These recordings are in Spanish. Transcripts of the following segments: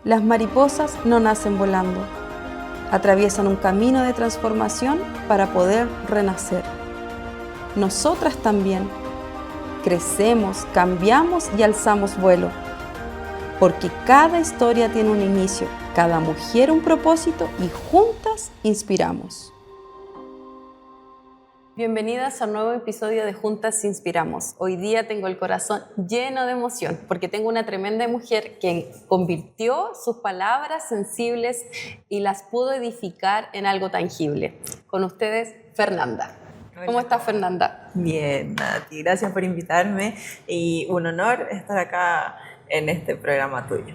Las mariposas no nacen volando, atraviesan un camino de transformación para poder renacer. Nosotras también crecemos, cambiamos y alzamos vuelo, porque cada historia tiene un inicio, cada mujer un propósito y juntas inspiramos. Bienvenidas a un nuevo episodio de Juntas Inspiramos. Hoy día tengo el corazón lleno de emoción porque tengo una tremenda mujer que convirtió sus palabras sensibles y las pudo edificar en algo tangible. Con ustedes, Fernanda. ¿Cómo estás, Fernanda? Bien, Nati, gracias por invitarme y un honor estar acá en este programa tuyo.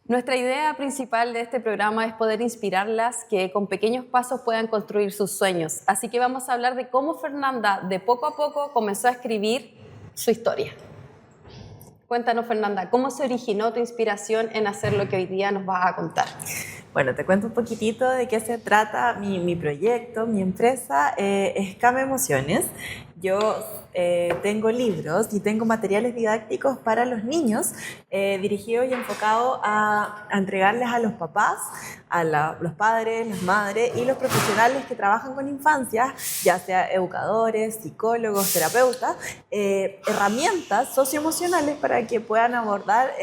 Nuestra idea principal de este programa es poder inspirarlas que con pequeños pasos puedan construir sus sueños. Así que vamos a hablar de cómo Fernanda de poco a poco comenzó a escribir su historia. Cuéntanos, Fernanda, ¿cómo se originó tu inspiración en hacer lo que hoy día nos vas a contar? Bueno, te cuento un poquitito de qué se trata mi proyecto, mi empresa, Escama Emociones. Yo tengo libros y tengo materiales didácticos para los niños dirigidos y enfocados a entregarles a los papás, los padres, las madres y los profesionales que trabajan con infancias, ya sea educadores, psicólogos, terapeutas, herramientas socioemocionales para que puedan abordar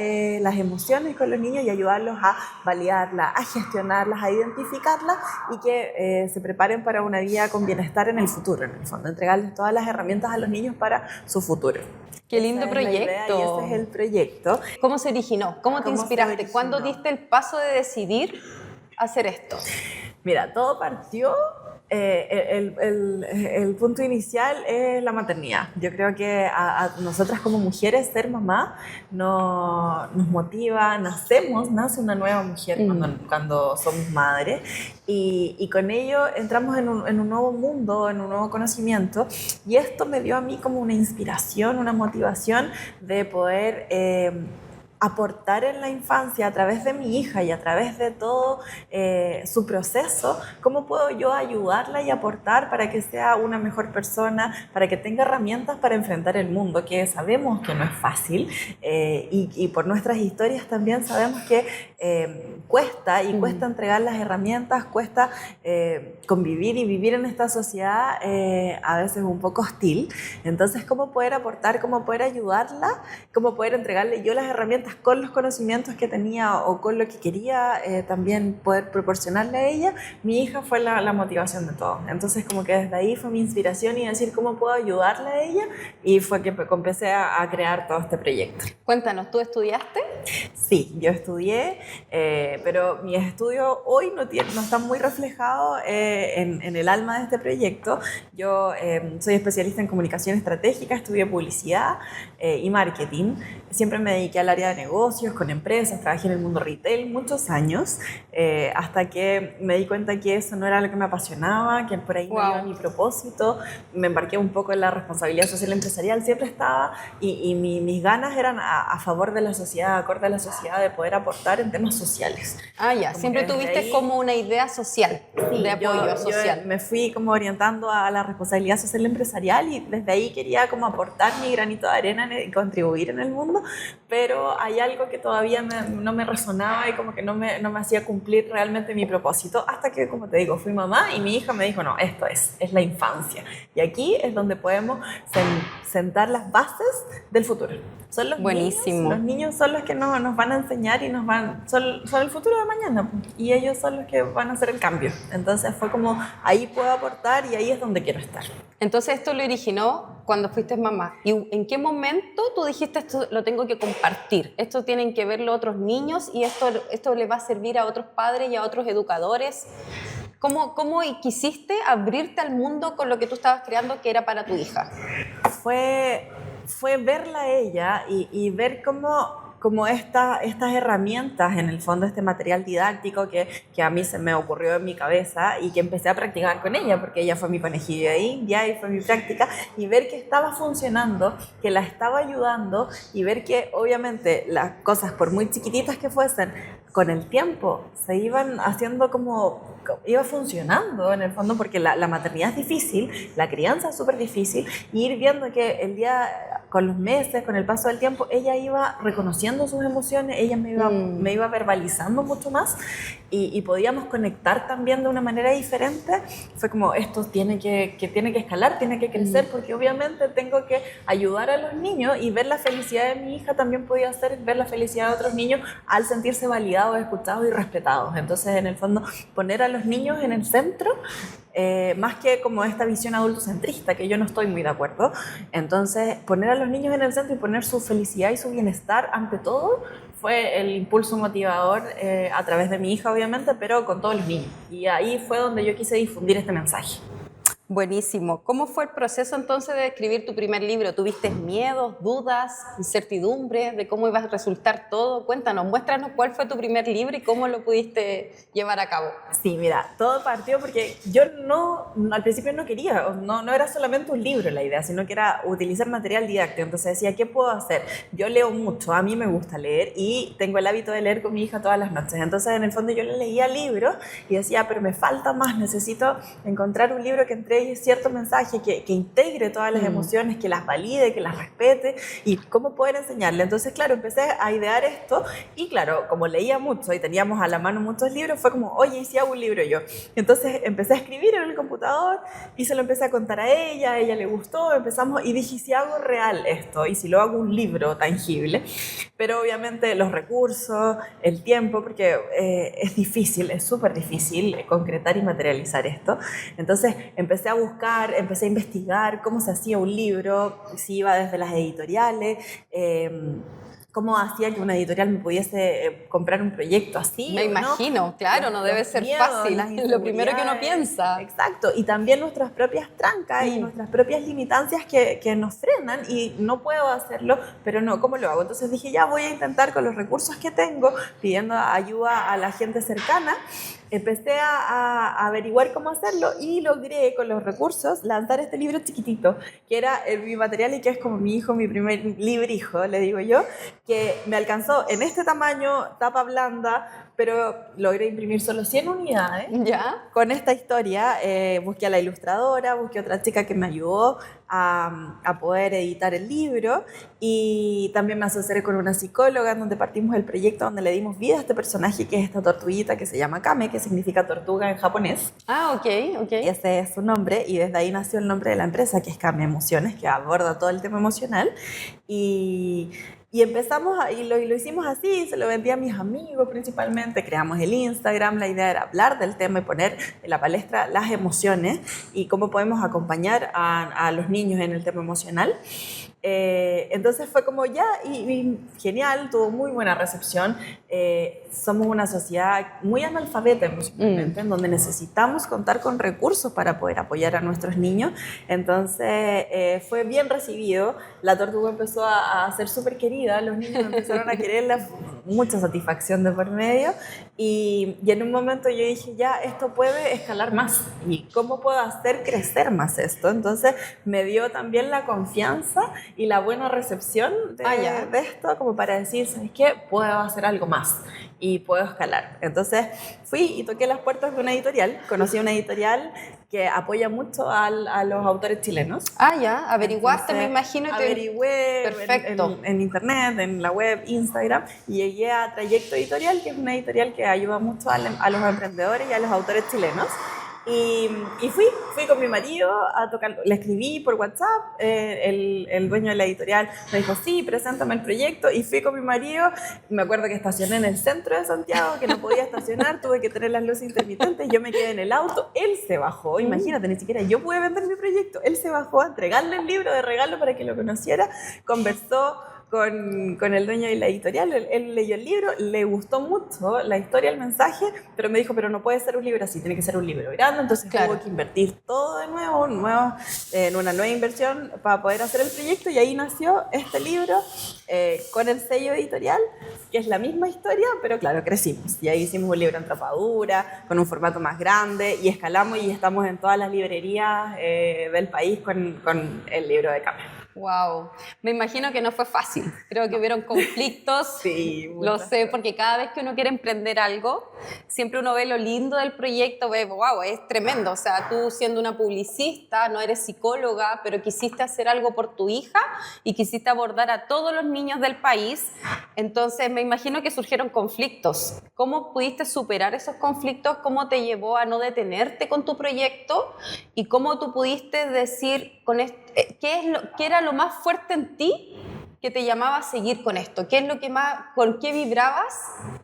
las emociones con los niños y ayudarlos a validarlas, a gestionarlas, a identificarlas y que se preparen para una vida con bienestar en el futuro, en el fondo, entregarles todas las herramientas a los niños para su futuro. Qué lindo proyecto. Y ese es el proyecto. ¿Cómo se originó? ¿Cómo te inspiraste? ¿Cuándo diste el paso de decidir hacer esto? Mira, todo partió, el punto inicial es la maternidad. Yo creo que a nosotras como mujeres ser mamá nos motiva, nace una nueva mujer cuando somos madres y con ello entramos en un nuevo mundo, en un nuevo conocimiento y esto me dio a mí como una inspiración, una motivación de poder aportar en la infancia a través de mi hija y a través de todo su proceso, cómo puedo yo ayudarla y aportar para que sea una mejor persona, para que tenga herramientas para enfrentar el mundo, que sabemos que no es fácil y por nuestras historias también sabemos que cuesta entregar las herramientas, cuesta convivir y vivir en esta sociedad a veces un poco hostil. Entonces, ¿cómo poder aportar, cómo poder ayudarla, cómo poder entregarle yo las herramientas con los conocimientos que tenía o con lo que quería también poder proporcionarle a ella? Mi hija fue la motivación de todo. Entonces como que desde ahí fue mi inspiración y decir cómo puedo ayudarle a ella y fue que empecé a crear todo este proyecto. Cuéntanos, ¿tú estudiaste? Sí, yo estudié, pero mis estudios hoy no están muy reflejados en el alma de este proyecto. Yo soy especialista en comunicación estratégica, estudié publicidad y marketing. Siempre me dediqué al área de negocios, con empresas, trabajé en el mundo retail muchos años, hasta que me di cuenta que eso no era lo que me apasionaba, que por ahí no iba mi propósito. Me embarqué un poco en la responsabilidad social empresarial, siempre estaba, y mis ganas eran a favor de la sociedad, acorde a la sociedad, de poder aportar en temas sociales. Ah, ya, siempre tuviste ahí como una idea social, sí, de apoyo social. Yo me fui como orientando a la responsabilidad social empresarial y desde ahí quería como aportar mi granito de arena y contribuir en el mundo, pero hay algo que todavía no me resonaba y como que no me hacía cumplir realmente mi propósito, hasta que, como te digo, fui mamá y mi hija me dijo, no, esto es la infancia. Y aquí es donde podemos sentar las bases del futuro. Son los Buenísimo. Los niños son los que nos van a enseñar y son el futuro de mañana, y ellos son los que van a hacer el cambio. Entonces fue como, ahí puedo aportar y ahí es donde quiero estar. Entonces esto lo originó cuando fuiste mamá. ¿Y en qué momento tú dijiste esto lo tengo que compartir? Esto tienen que verlo otros niños y esto le va a servir a otros padres y a otros educadores. ¿Cómo quisiste abrirte al mundo con lo que tú estabas creando que era para tu hija? Fue verla a ella y ver cómo estas herramientas, en el fondo este material didáctico que a mí se me ocurrió en mi cabeza y que empecé a practicar con ella, porque ella fue mi conejillo de India y fue mi práctica, y ver que estaba funcionando, que la estaba ayudando y ver que obviamente las cosas, por muy chiquititas que fuesen, con el tiempo se iban haciendo como iba funcionando en el fondo, porque la maternidad es difícil, la crianza es súper difícil, y ir viendo que el día con los meses, con el paso del tiempo, ella iba reconociendo sus emociones, ella me iba verbalizando mucho más y podíamos conectar también de una manera diferente. Fue como, esto tiene que escalar, tiene que crecer, porque obviamente tengo que ayudar a los niños, y ver la felicidad de mi hija también podía ser ver la felicidad de otros niños al sentirse validados, escuchados y respetados. Entonces, en el fondo, poner a los niños en el centro, más que como esta visión adultocentrista, que yo no estoy muy de acuerdo. Entonces, poner a los niños en el centro y poner su felicidad y su bienestar ante todo fue el impulso motivador, a través de mi hija, obviamente, pero con todos los niños. Y ahí fue donde yo quise difundir este mensaje. Buenísimo. ¿Cómo fue el proceso entonces de escribir tu primer libro? ¿Tuviste miedos, dudas, incertidumbre de cómo iba a resultar todo? Cuéntanos, muéstranos cuál fue tu primer libro y cómo lo pudiste llevar a cabo. Sí, mira, todo partió porque yo al principio no quería, no era solamente un libro la idea, sino que era utilizar material didáctico. Entonces decía, ¿qué puedo hacer? Yo leo mucho, a mí me gusta leer y tengo el hábito de leer con mi hija todas las noches. Entonces, en el fondo, yo le leía libros y decía, pero me falta más, necesito encontrar un libro que entregue cierto mensaje, que integre todas las emociones, que las valide, que las respete, y cómo poder enseñarle. Entonces, claro, empecé a idear esto, y claro, como leía mucho y teníamos a la mano muchos libros, fue como, oye, ¿y si hago un libro yo? Entonces empecé a escribir en el computador y se lo empecé a contar a ella le gustó, empezamos, y dije, ¿y si hago real esto? ¿Y si lo hago un libro tangible? Pero obviamente los recursos, el tiempo, porque es difícil, es súper difícil concretar y materializar esto. Entonces empecé a buscar, empecé a investigar cómo se hacía un libro, si iba desde las editoriales, cómo hacía que una editorial me pudiese comprar un proyecto así. Me imagino, ¿no? Claro, no debe ser fácil, lo primero que uno piensa. Exacto, y también nuestras propias trancas y nuestras propias limitancias que nos frenan, y no puedo hacerlo, pero no, ¿cómo lo hago? Entonces dije, ya voy a intentar con los recursos que tengo, pidiendo ayuda a la gente cercana. Empecé a averiguar cómo hacerlo y logré con los recursos lanzar este libro chiquitito, que era mi material y que es como mi hijo, mi primer librijo, le digo yo, que me alcanzó en este tamaño, tapa blanda, pero logré imprimir solo 100 unidades. ¿Ya? Con esta historia busqué a la ilustradora, busqué a otra chica que me ayudó a poder editar el libro, y también me asocié con una psicóloga en donde partimos el proyecto, donde le dimos vida a este personaje, que es esta tortuguita que se llama Kame, que significa tortuga en japonés. Ah, ok. Ese es su nombre, y desde ahí nació el nombre de la empresa, que es Kame Emociones, que aborda todo el tema emocional. Y empezamos, y lo hicimos así, se lo vendí a mis amigos principalmente, creamos el Instagram, la idea era hablar del tema y poner en la palestra las emociones y cómo podemos acompañar a los niños en el tema emocional. Entonces fue como ya, y genial, tuvo muy buena recepción. Somos una sociedad muy analfabeta emocionalmente, en donde necesitamos contar con recursos para poder apoyar a nuestros niños. Entonces fue bien recibido, la tortuga empezó a ser súper querida, los niños empezaron a quererla, mucha satisfacción de por medio, y en un momento yo dije, ya, esto puede escalar más, y ¿cómo puedo hacer crecer más esto? Entonces me dio también la confianza y la buena recepción de esto, como para decir, ¿sabes qué? Puedo hacer algo más y puedo escalar. Entonces fui y toqué las puertas de una editorial, conocí una editorial que apoya mucho a los autores chilenos. Ah, ya, averiguaste, entonces, me imagino. Averigüé perfecto. En internet, en la web, Instagram, y llegué a Trayecto Editorial, que es una editorial que ayuda mucho a los emprendedores y a los autores chilenos. Y fui con mi marido a tocar, le escribí por WhatsApp, el dueño de la editorial me dijo, sí, preséntame el proyecto, y fui con mi marido. Me acuerdo que estacioné en el centro de Santiago, que no podía estacionar, tuve que tener las luces intermitentes, yo me quedé en el auto, él se bajó, imagínate, ni siquiera yo pude vender mi proyecto, él se bajó a entregarle el libro de regalo para que lo conociera, conversó con el dueño de la editorial, él leyó el libro, le gustó mucho la historia, el mensaje, pero me dijo, pero no puede ser un libro así, tiene que ser un libro grande, entonces tuvo que invertir todo de nuevo, en una nueva inversión para poder hacer el proyecto, y ahí nació este libro con el sello editorial, que es la misma historia, pero claro, crecimos, y ahí hicimos un libro en tapadura, con un formato más grande, y escalamos y estamos en todas las librerías del país con el libro de Kame. Wow, me imagino que no fue fácil. Creo que hubieron conflictos. Sí, Lo sé, porque cada vez que uno quiere emprender algo, siempre uno ve lo lindo del proyecto, ve, wow, es tremendo. O sea, tú siendo una publicista, no eres psicóloga, pero quisiste hacer algo por tu hija y quisiste abordar a todos los niños del país. Entonces, me imagino que surgieron conflictos. ¿Cómo pudiste superar esos conflictos? ¿Cómo te llevó a no detenerte con tu proyecto? ¿Y cómo tú pudiste decir con qué era lo más fuerte en ti que te llamaba a seguir con esto? ¿Qué es lo que más, con qué vibrabas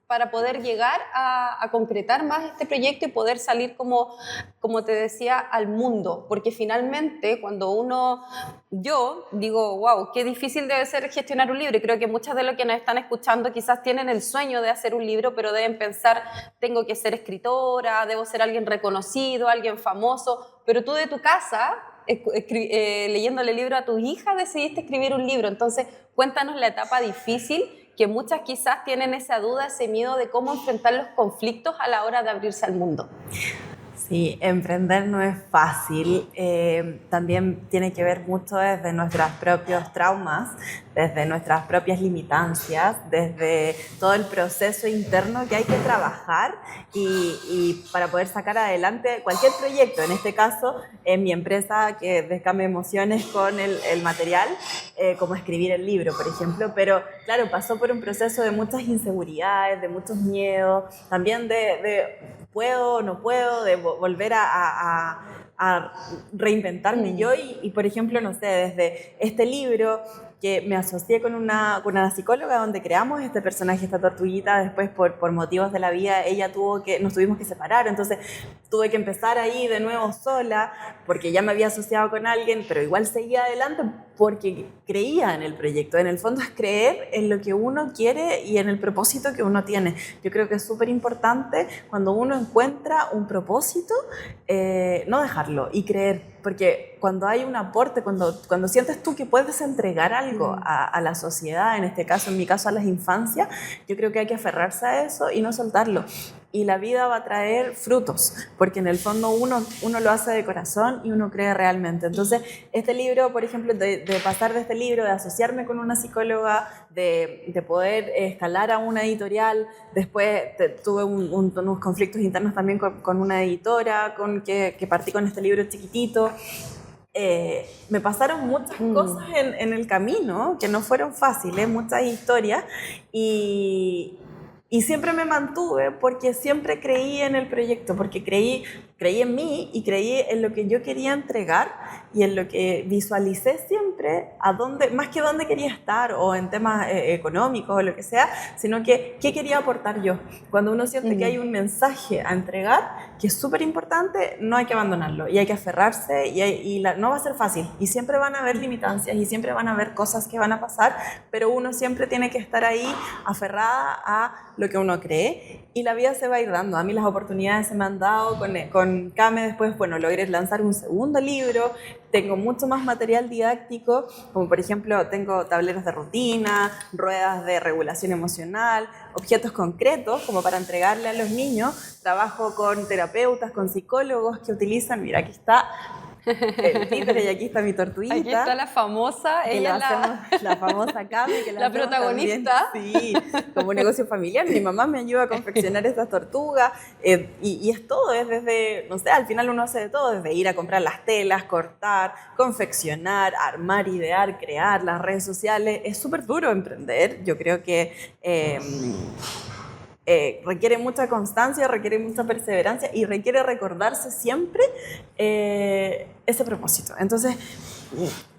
para poder llegar a concretar más este proyecto y poder salir como te decía, al mundo? Porque finalmente cuando yo digo, wow, qué difícil debe ser gestionar un libro, y creo que muchas de los que nos están escuchando quizás tienen el sueño de hacer un libro, pero deben pensar, tengo que ser escritora, debo ser alguien reconocido, alguien famoso, pero tú de tu casa, leyéndole el libro a tus hijas, decidiste escribir un libro. Entonces, cuéntanos la etapa difícil, que muchas quizás tienen esa duda, ese miedo de cómo enfrentar los conflictos a la hora de abrirse al mundo. Sí, emprender no es fácil, también tiene que ver mucho desde nuestros propios traumas, desde nuestras propias limitancias, desde todo el proceso interno que hay que trabajar y para poder sacar adelante cualquier proyecto. En este caso, en mi empresa, que Descame Emociones con el material, como escribir el libro, por ejemplo, pero claro, pasó por un proceso de muchas inseguridades, de muchos miedos, también de puedo o no puedo, de volver a reinventarme yo y, por ejemplo, no sé, desde este libro que me asocié con una psicóloga donde creamos este personaje, esta tortuguita, después por motivos de la vida nos tuvimos que separar, entonces tuve que empezar ahí de nuevo sola porque ya me había asociado con alguien, pero igual seguía adelante porque creía en el proyecto. En el fondo es creer en lo que uno quiere y en el propósito que uno tiene. Yo creo que es súper importante cuando uno encuentra un propósito, no dejarlo y creer, porque cuando hay un aporte, cuando sientes tú que puedes entregar algo a la sociedad, en este caso, en mi caso a las infancias, yo creo que hay que aferrarse a eso y no soltarlo. Y la vida va a traer frutos, porque en el fondo uno lo hace de corazón y uno cree realmente. Entonces, este libro, por ejemplo, de pasar de este libro, de asociarme con una psicóloga, de poder escalar a una editorial, después tuve unos conflictos internos también con una editora, que partí con este libro chiquitito. Me pasaron muchas cosas en el camino que no fueron fáciles, muchas historias, y siempre me mantuve porque siempre creí en el proyecto, porque creí en mí y creí en lo que yo quería entregar y en lo que visualicé siempre, más que dónde quería estar o en temas económicos o lo que sea, sino que qué quería aportar yo. Cuando uno siente que hay un mensaje a entregar, que es súper importante, no hay que abandonarlo y hay que aferrarse no va a ser fácil y siempre van a haber limitancias y siempre van a haber cosas que van a pasar, pero uno siempre tiene que estar ahí aferrada a lo que uno cree y la vida se va a ir dando. A mí las oportunidades se me han dado con Came, después, bueno, logré lanzar un segundo libro, tengo mucho más material didáctico, como por ejemplo tengo tableros de rutina, ruedas de regulación emocional, objetos concretos como para entregarle a los niños. Trabajo con terapeutas, con psicólogos que utilizan, mira, aquí está el títere y aquí está mi tortuguita. Aquí está la famosa, ella la famosa Cami, que la protagonista. También, sí, como un negocio familiar. Mi mamá me ayuda a confeccionar estas tortugas y es todo, es desde, no sé, al final uno hace de todo, desde ir a comprar las telas, cortar, confeccionar, armar, idear, crear, las redes sociales. Es súper duro emprender, yo creo que requiere mucha constancia, requiere mucha perseverancia y requiere recordarse siempre ese propósito. Entonces,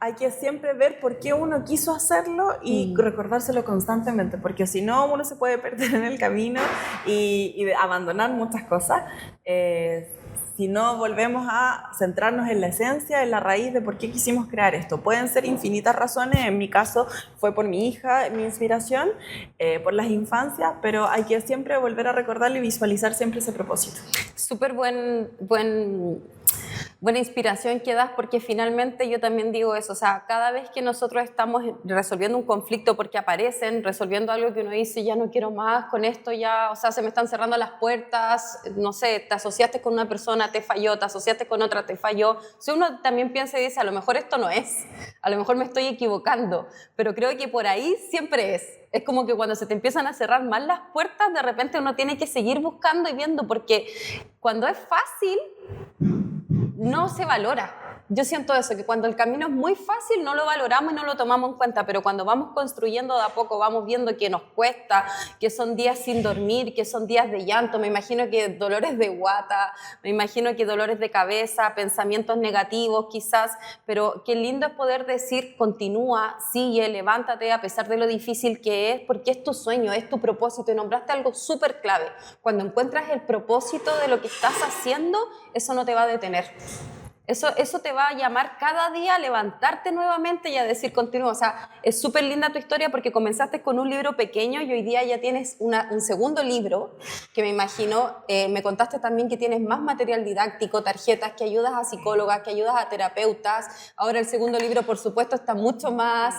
hay que siempre ver por qué uno quiso hacerlo y recordárselo constantemente, porque si no, uno se puede perder en el camino y abandonar muchas cosas. Si no volvemos a centrarnos en la esencia, en la raíz de por qué quisimos crear esto. Pueden ser infinitas razones, en mi caso fue por mi hija, mi inspiración, por las infancias, pero hay que siempre volver a recordarlo y visualizar siempre ese propósito. Súper Buena inspiración que das, porque finalmente yo también digo eso, o sea, cada vez que nosotros estamos resolviendo un conflicto porque aparecen, resolviendo algo que uno dice, ya no quiero más con esto, ya, o sea, se me están cerrando las puertas, no sé, te asociaste con una persona, te falló, te asociaste con otra, te falló. Si uno también piensa y dice, a lo mejor esto no es, a lo mejor me estoy equivocando, pero creo que por ahí siempre es. Es como que cuando se te empiezan a cerrar más las puertas, de repente uno tiene que seguir buscando y viendo, porque cuando es fácil, no se valora. Yo siento eso, que cuando el camino es muy fácil no lo valoramos y no lo tomamos en cuenta, pero cuando vamos construyendo de a poco, vamos viendo que nos cuesta, que son días sin dormir, que son días de llanto, me imagino que dolores de guata, me imagino que dolores de cabeza, pensamientos negativos quizás, pero qué lindo es poder decir, continúa, sigue, levántate a pesar de lo difícil que es, porque es tu sueño, es tu propósito, y nombraste algo súper clave. Cuando encuentras el propósito de lo que estás haciendo, eso no te va a detener. Eso te va a llamar cada día a levantarte nuevamente y a decir continúa. O sea, es súper linda tu historia porque comenzaste con un libro pequeño y hoy día ya tienes un segundo libro que me imagino, me contaste también que tienes más material didáctico, tarjetas, que ayudas a psicólogas, que ayudas a terapeutas. Ahora el segundo libro, por supuesto, está mucho más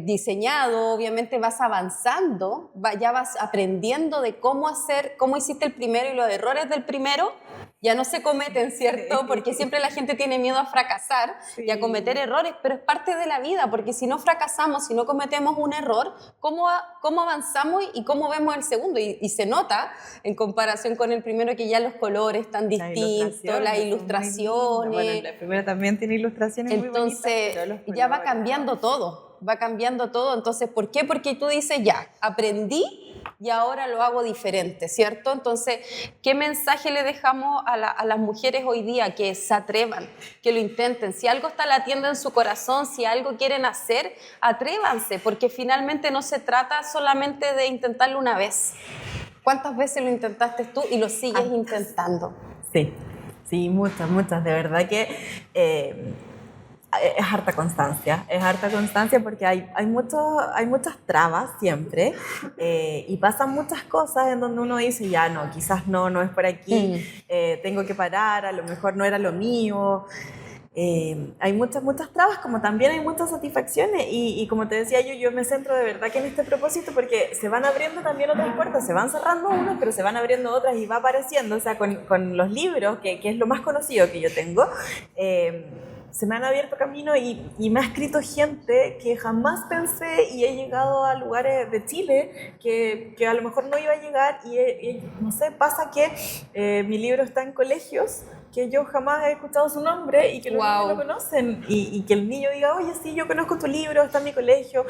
diseñado. Obviamente vas avanzando, ya vas aprendiendo de cómo hacer, cómo hiciste el primero y los errores del primero ya no se cometen, ¿cierto? Porque siempre la gente tiene miedo a fracasar y a cometer errores, pero es parte de la vida, porque si no fracasamos, si no cometemos un error, ¿cómo avanzamos y cómo vemos el segundo? Y se nota, en comparación con el primero, que ya los colores están distintos, las ilustraciones. Bueno, el primero también tiene ilustraciones muy bonitas. Entonces, ya va cambiando todo, Entonces, ¿por qué? Porque tú dices, ya, aprendí, y ahora lo hago diferente, ¿cierto? Entonces, ¿qué mensaje le dejamos a las mujeres hoy día? Que se atrevan, que lo intenten. Si algo está latiendo en su corazón, si algo quieren hacer, atrévanse, porque finalmente no se trata solamente de intentarlo una vez. ¿Cuántas veces lo intentaste tú y lo sigues intentando? Sí, muchas. De verdad que es harta constancia porque hay muchas trabas siempre y pasan muchas cosas en donde uno dice, ya no, quizás no es por aquí, tengo que parar, a lo mejor no era lo mío. Hay muchas trabas, como también hay muchas satisfacciones y como te decía yo me centro de verdad que en este propósito porque se van abriendo también otras puertas, se van cerrando unas, pero se van abriendo otras y va apareciendo, o sea, con los libros, que es lo más conocido que yo tengo, se me han abierto camino y me ha escrito gente que jamás pensé y he llegado a lugares de Chile que a lo mejor no iba a llegar y no sé, pasa que mi libro está en colegios que yo jamás he escuchado su nombre y que los niños lo conocen y que el niño diga, oye, sí, yo conozco tu libro, está en mi colegio,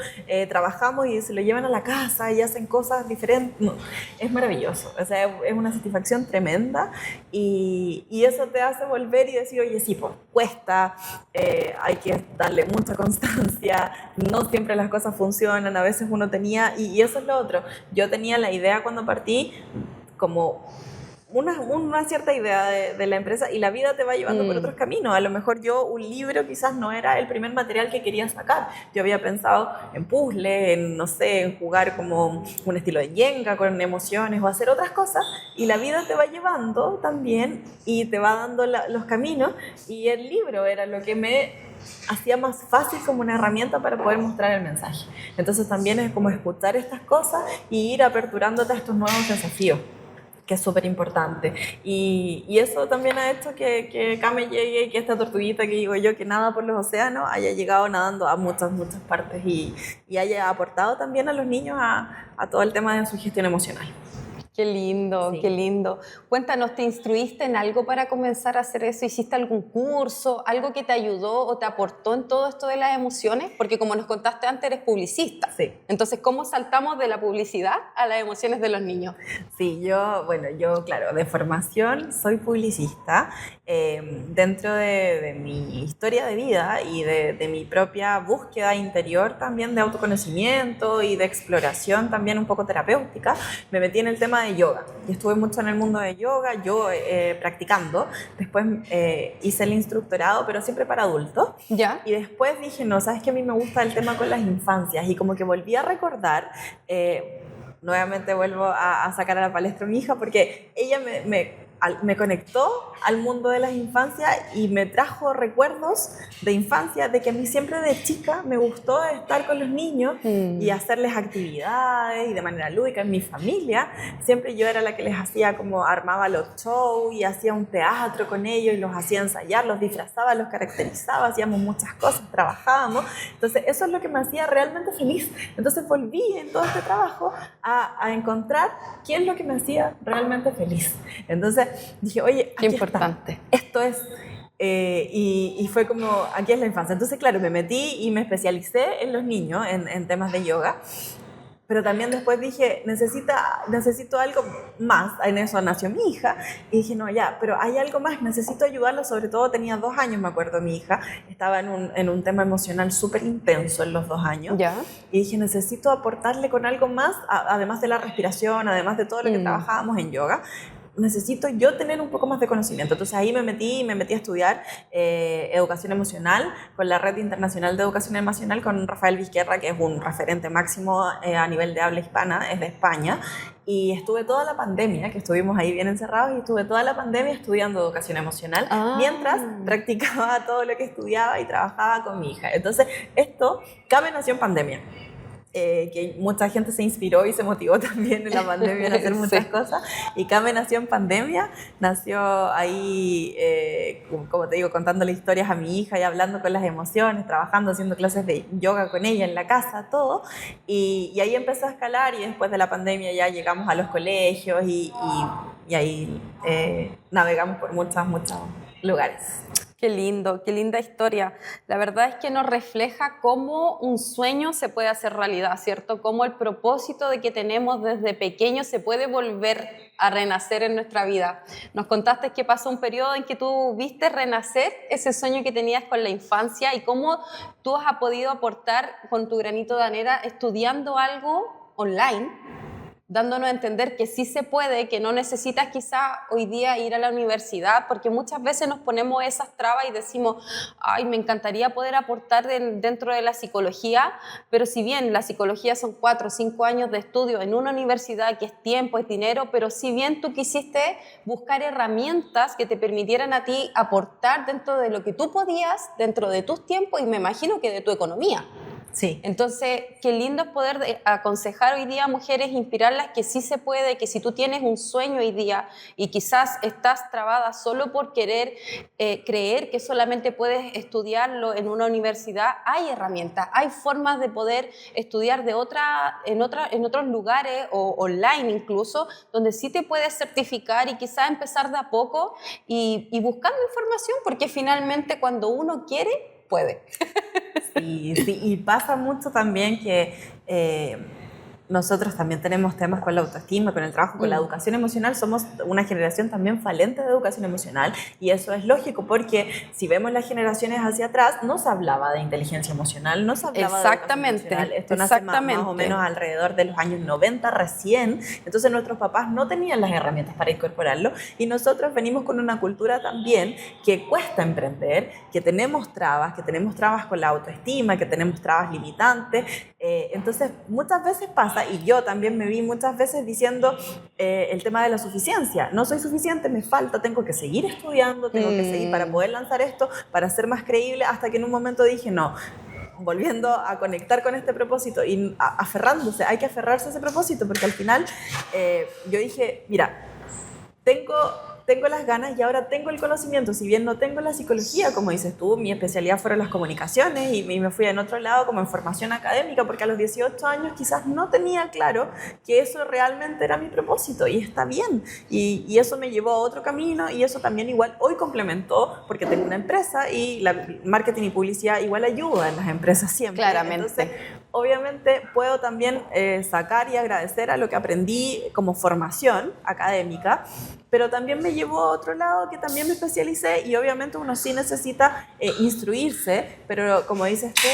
trabajamos y se lo llevan a la casa y hacen cosas diferentes. No, es maravilloso, o sea, es una satisfacción tremenda y eso te hace volver y decir, oye, sí, pues, cuesta, hay que darle mucha constancia, no siempre las cosas funcionan, a veces uno tenía, y eso es lo otro, yo tenía la idea cuando partí como una cierta idea de la empresa y la vida te va llevando por otros caminos. A lo mejor un libro quizás no era el primer material que quería sacar. Yo había pensado en puzzle, en, no sé, en jugar como un estilo de Jenga con emociones o hacer otras cosas y la vida te va llevando también y te va dando los caminos y el libro era lo que me hacía más fácil como una herramienta para poder mostrar el mensaje. Entonces también es como escuchar estas cosas y ir aperturándote a estos nuevos desafíos, que es súper importante. Y eso también ha hecho que Kame llegue y que esta tortuguita que digo yo, que nada por los océanos, haya llegado nadando a muchas partes y haya aportado también a los niños a todo el tema de su gestión emocional. Qué lindo, sí. Qué lindo. Cuéntanos, ¿te instruiste en algo para comenzar a hacer eso? ¿Hiciste algún curso, algo que te ayudó o te aportó en todo esto de las emociones? Porque como nos contaste antes, eres publicista. Sí. Entonces, ¿cómo saltamos de la publicidad a las emociones de los niños? Sí, yo, claro, de formación soy publicista. Dentro de mi historia de vida y de mi propia búsqueda interior también de autoconocimiento y de exploración también un poco terapéutica, me metí en el tema de yoga. Y estuve mucho en el mundo de yoga, yo practicando. Después hice el instructorado, pero siempre para adultos. ¿Ya? Y después dije, no, ¿sabes qué? A mí me gusta el tema con las infancias. Y como que volví a recordar, nuevamente vuelvo a sacar a la palestra a mi hija, porque ella me conectó al mundo de las infancias y me trajo recuerdos de infancia, de que a mí siempre de chica me gustó estar con los niños y hacerles actividades y de manera lúdica. En mi familia siempre yo era la que les hacía, como armaba los shows y hacía un teatro con ellos y los hacía ensayar, los disfrazaba, los caracterizaba, hacíamos muchas cosas, trabajábamos. Entonces eso es lo que me hacía realmente feliz. Entonces volví en todo este trabajo a encontrar qué es lo que me hacía realmente feliz. Entonces dije, oye, qué importante. Esto es, y fue como, aquí es la infancia. Entonces, claro, me metí y me especialicé en los niños, en temas de yoga, pero también después dije, necesito algo más. En eso nació mi hija, y dije, no, ya, pero hay algo más, necesito ayudarla. Sobre todo tenía 2 años, me acuerdo, mi hija estaba en un tema emocional súper intenso en los 2 años, ¿Ya? Y dije, necesito aportarle con algo más, además de la respiración, además de todo lo que trabajábamos en yoga. Necesito yo tener un poco más de conocimiento. Entonces ahí me metí a estudiar educación emocional con la Red Internacional de Educación Emocional, con Rafael Vizquerra, que es un referente máximo a nivel de habla hispana, es de España. Y estuve toda la pandemia, que estuvimos ahí bien encerrados, y estuve toda la pandemia estudiando educación emocional, mientras practicaba todo lo que estudiaba y trabajaba con mi hija. Entonces esto, Kame nació en pandemia. Que mucha gente se inspiró y se motivó también en la pandemia en hacer muchas cosas, y Kame nació en pandemia, nació ahí, como te digo, contándole historias a mi hija y hablando con las emociones, trabajando, haciendo clases de yoga con ella en la casa, todo, y ahí empezó a escalar, y después de la pandemia ya llegamos a los colegios y ahí navegamos por muchos lugares. Qué lindo, qué linda historia. La verdad es que nos refleja cómo un sueño se puede hacer realidad, ¿cierto? Cómo el propósito de que tenemos desde pequeños se puede volver a renacer en nuestra vida. Nos contaste que pasó un periodo en que tú viste renacer ese sueño que tenías con la infancia, y cómo tú has podido aportar con tu granito de arena estudiando algo online, dándonos a entender que sí se puede, que no necesitas quizá hoy día ir a la universidad, porque muchas veces nos ponemos esas trabas y decimos, ay, me encantaría poder aportar dentro de la psicología, pero si bien la psicología son 4 o 5 años de estudio en una universidad, que es tiempo, es dinero, pero si bien tú quisiste buscar herramientas que te permitieran a ti aportar dentro de lo que tú podías, dentro de tus tiempos, y me imagino que de tu economía. Sí. Entonces, qué lindo es poder aconsejar hoy día a mujeres, inspirarlas que sí se puede, que si tú tienes un sueño hoy día y quizás estás trabada solo por querer creer que solamente puedes estudiarlo en una universidad, hay herramientas, hay formas de poder estudiar en otros lugares o online incluso, donde sí te puedes certificar y quizás empezar de a poco y buscando información, porque finalmente cuando uno quiere, puede. Sí, y pasa mucho también que nosotros también tenemos temas con la autoestima, con el trabajo, con la educación emocional. Somos una generación también falente de educación emocional, y eso es lógico, porque si vemos las generaciones hacia atrás, no se hablaba de inteligencia emocional, no se hablaba de educación emocional. Esto nace más o menos alrededor de los años 90 recién. Entonces nuestros papás no tenían las herramientas para incorporarlo, y nosotros venimos con una cultura también que cuesta emprender, que tenemos trabas con la autoestima, que tenemos trabas limitantes. Entonces muchas veces pasa, y yo también me vi muchas veces diciendo el tema de la suficiencia. No soy suficiente, me falta, tengo que seguir estudiando, tengo que seguir para poder lanzar esto, para ser más creíble, hasta que en un momento dije, no, volviendo a conectar con este propósito y aferrándose, hay que aferrarse a ese propósito, porque al final yo dije, mira, tengo las ganas y ahora tengo el conocimiento. Si bien no tengo la psicología, como dices tú, mi especialidad fueron las comunicaciones, y me fui en otro lado como en formación académica, porque a los 18 años quizás no tenía claro que eso realmente era mi propósito, y está bien. Y eso me llevó a otro camino, y eso también igual hoy complementó, porque tengo una empresa, y la marketing y publicidad igual ayuda en las empresas siempre. Claramente. Entonces, obviamente puedo también sacar y agradecer a lo que aprendí como formación académica, pero también me llevó a otro lado, que también me especialicé, y obviamente uno sí necesita instruirse, pero como dices tú,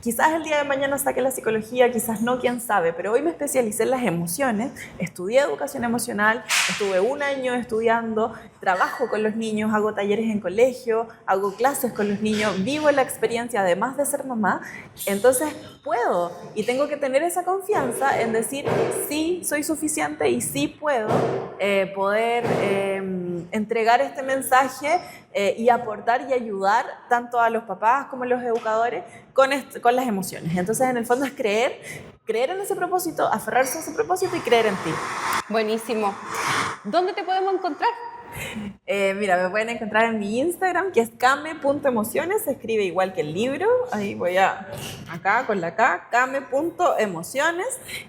quizás el día de mañana saque la psicología, quizás no, quién sabe, pero hoy me especialicé en las emociones, estudié educación emocional, estuve 1 año estudiando, trabajo con los niños, hago talleres en colegio, hago clases con los niños, vivo la experiencia además de ser mamá. Entonces puedo, y tengo que tener esa confianza en decir, sí, soy suficiente y sí puedo poder entregar este mensaje y aportar y ayudar tanto a los papás como a los educadores con las emociones. Entonces, en el fondo es creer en ese propósito, aferrarse a ese propósito y creer en ti. Buenísimo. ¿Dónde te podemos encontrar? Mira, me pueden encontrar en mi Instagram, que es kame.emociones, se escribe igual que el libro, ahí voy acá con la K, kame.emociones,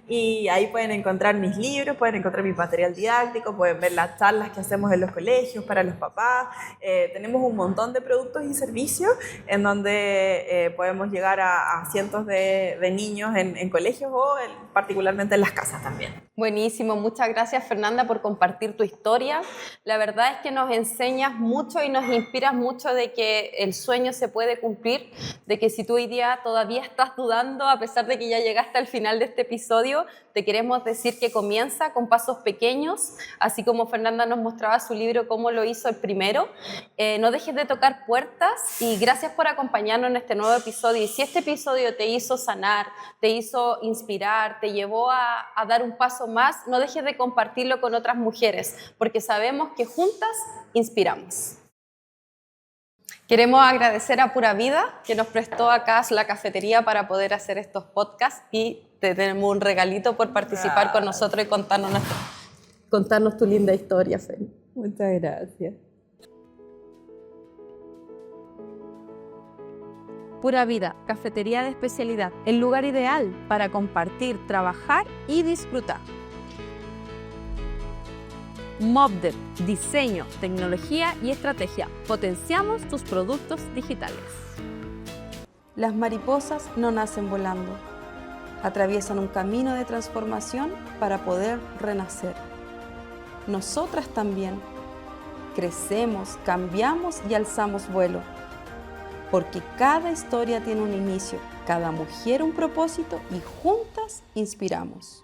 y ahí pueden encontrar mis libros, pueden encontrar mi material didáctico, pueden ver las charlas que hacemos en los colegios para los papás. Tenemos un montón de productos y servicios en donde podemos llegar a cientos de niños en colegios o particularmente en las casas también. Buenísimo, muchas gracias Fernanda por compartir tu historia. La verdad es que nos enseñas mucho y nos inspiras mucho de que el sueño se puede cumplir, de que si tú hoy día todavía estás dudando, a pesar de que ya llegaste al final de este episodio, te queremos decir que comienza con pasos pequeños, así como Fernanda nos mostraba su libro, cómo lo hizo el primero. No dejes de tocar puertas y gracias por acompañarnos en este nuevo episodio. Y si este episodio te hizo sanar, te hizo inspirar, te llevó a dar un paso más, no dejes de compartirlo con otras mujeres, porque sabemos que juntas inspiramos. Queremos agradecer a Pura Vida, que nos prestó acá la cafetería para poder hacer estos podcasts, y te tenemos un regalito por participar con nosotros y contarnos tu linda historia, Fer. Muchas gracias. Pura Vida, cafetería de especialidad, el lugar ideal para compartir, trabajar y disfrutar. Mobder, diseño, tecnología y estrategia. Potenciamos tus productos digitales. Las mariposas no nacen volando. Atraviesan un camino de transformación para poder renacer. Nosotras también crecemos, cambiamos y alzamos vuelo. Porque cada historia tiene un inicio, cada mujer un propósito y juntas inspiramos.